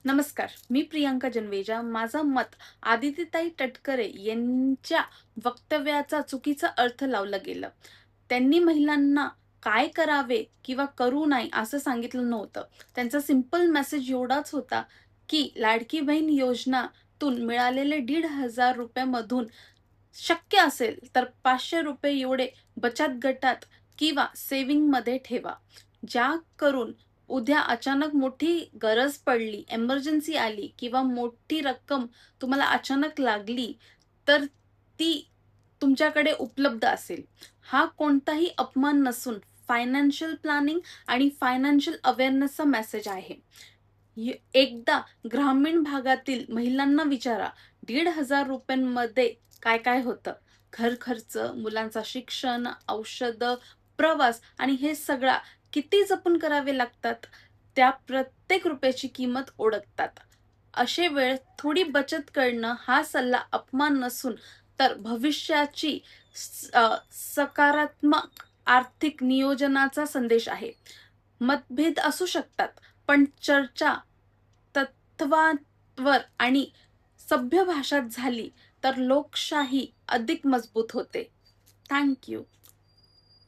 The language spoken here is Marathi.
नमस्कार, मी प्रियांका जन्वेजा. माझं मत आदितीताई तटकरे यांच्या वक्तव्याचा चुकीचा अर्थ लावला गेला. त्यांनी महिलांना काय करावे किंवा करू नये असं सांगितलं नव्हतं. त्यांचा सिंपल मेसेज एवढाच होता, की लाडकी बहीण योजनातून मिळालेले ₹1,500 शक्य असेल तर ₹500 एवढे बचत गटात किंवा सेव्हिंगमध्ये ठेवा. ज्या करून उद्या अचानक मोठी गरज पडली, एमर्जन्सी आली किंवा मोठी रक्कम तुम्हाला अचानक लागली, तर ती तुमच्याकडे उपलब्ध असेल. हा कोणताही अपमान नसून फायनान्शियल प्लॅनिंग आणि फायनान्शियल अवेअरनेसचा मेसेज आहे. एकदा ग्रामीण भागातील महिलांना विचारा, ₹1,500 काय-काय होतं? घर खर्च, मुलांचं शिक्षण, औषधं, प्रवास आणि हे सगळा किती जपून करावे लागतात. त्या प्रत्येक रुपयाची किंमत ओळखतात. अशे वेळ थोडी बचत करणं हा सल्ला अपमान नसून तर भविष्याची सकारात्मक आर्थिक नियोजनाचा संदेश आहे. मतभेद असू शकतात, पण चर्चा तत्त्वांवर आणि सभ्य भाषात झाली तर लोकशाही अधिक मजबूत होते. Thank you.